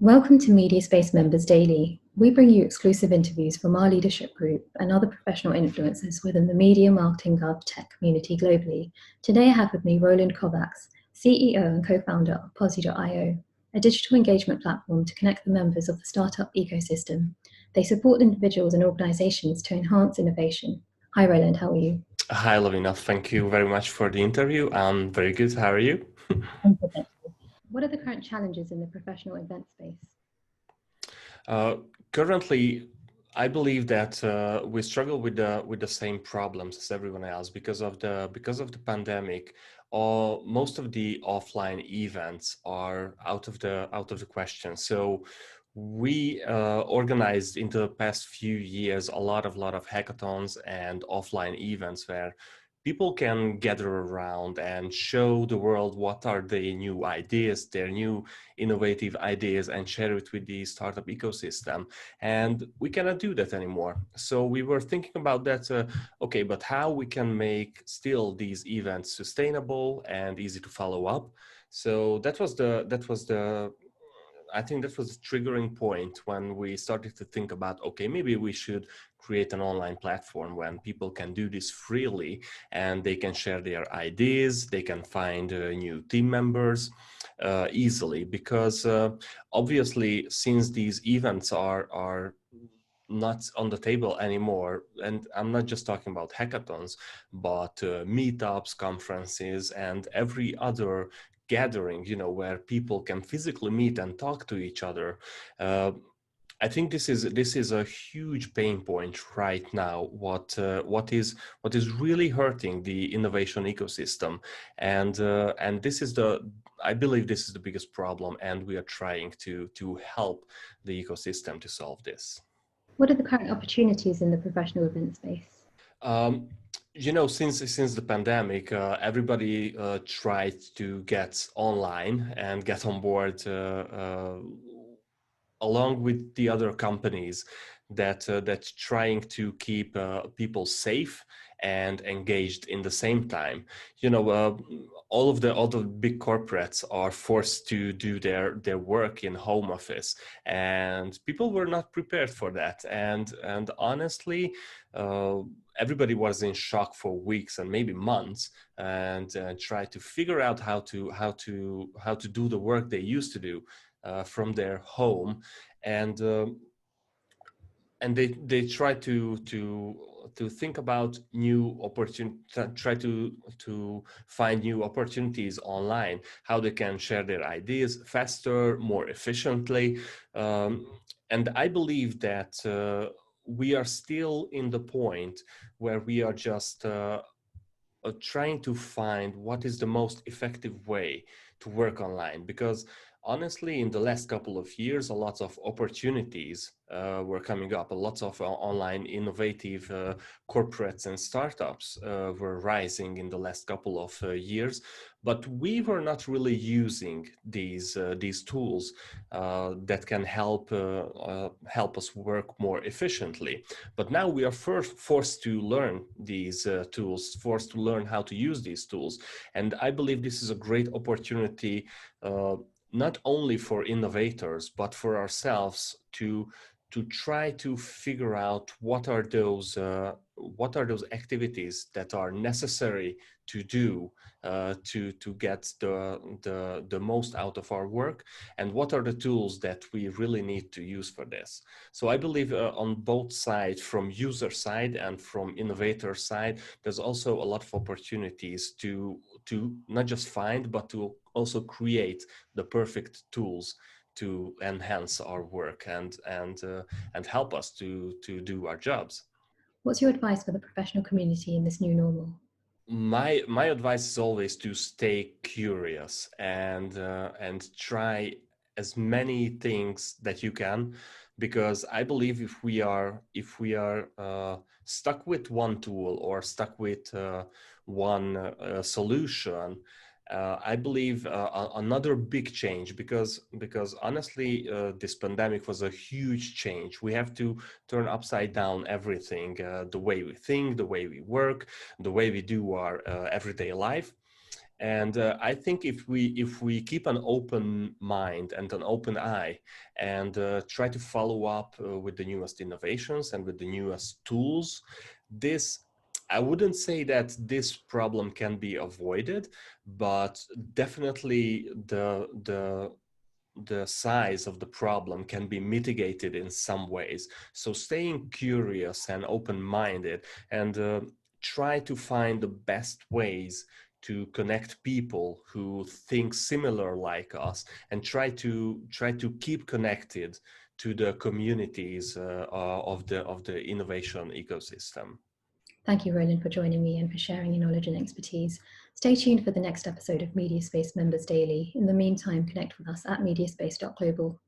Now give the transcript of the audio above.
Welcome to Mediaspace Members Daily. We bring you exclusive interviews from our leadership group and other professional influencers within the media, marketing, gov tech community globally. Today I have with me Roland Kovacs, CEO and co-founder of Posi.io, a digital engagement platform to connect the members of the startup ecosystem. They support individuals and organizations to enhance innovation. Hi Roland, how are you? Hi, Lavina. Thank you very much for the interview. I'm very good. How are you? I'm good, thank you. What are the current challenges in the professional event space? Currently, I believe that we struggle with the same problems as everyone else because of the pandemic. Most of the offline events are out of the question. So we organized in the past few years a lot of hackathons and offline events where people can gather around and show the world what are their new ideas, their new innovative ideas, and share it with the startup ecosystem. And we cannot do that anymore. So we were thinking about that. Okay, but how we can make still these events sustainable and easy to follow up. So I think that was the triggering point when we started to think about, okay, maybe we should create an online platform when people can do this freely and they can share their ideas, they can find new team members easily, because obviously since these events are not on the table anymore, and I'm not just talking about hackathons, but meetups, conferences, and every other gathering, where people can physically meet and talk to each other. I think this is a huge pain point right now. What is really hurting the innovation ecosystem, and this is I believe this is the biggest problem, and we are trying to help the ecosystem to solve this. What are the current opportunities in the professional event space? Um, since the pandemic, everybody tried to get online and get on board along with the other companies that's trying to keep people safe and engaged in the same time. All the big corporates are forced to do their work in home office, and people were not prepared for that. And honestly, uh, everybody was in shock for weeks and maybe months, and tried to figure out how to do the work they used to do from their home. And um, and they try to think about new opportunity, try to find new opportunities online, how they can share their ideas faster, more efficiently. And I believe that we are still in the point where we are just trying to find what is the most effective way to work online, because honestly in the last couple of years a lot of opportunities were coming up, a lot of online innovative corporates and startups were rising in the last couple of years, but we were not really using these tools that can help us work more efficiently. But now we are first forced to learn these tools, forced to learn how to use these tools. And I believe this is a great opportunity, not only for innovators, but for ourselves to try to figure out what are those activities that are necessary to do to get the most out of our work, and what are the tools that we really need to use for this. So I believe on both sides, from user side and from innovator side, there's also a lot of opportunities to not just find, but to also create the perfect tools to enhance our work and help us to do our jobs. What's your advice for the professional community in this new normal? My advice is always to stay curious and try as many things that you can, because I believe if we are stuck with one tool or stuck with one solution, I believe another big change, because honestly this pandemic was a huge change. We have to turn upside down everything, the way we think, the way we work, the way we do our everyday life. And I think if we keep an open mind and an open eye and try to follow up with the newest innovations and with the newest tools, I wouldn't say that this problem can be avoided, but definitely the size of the problem can be mitigated in some ways. So staying curious and open-minded and try to find the best ways to connect people who think similar like us, and try to keep connected to the communities of the innovation ecosystem. Thank you, Roland, for joining me and for sharing your knowledge and expertise. Stay tuned for the next episode of Mediaspace Members Daily. In the meantime, connect with us at mediaspace.global.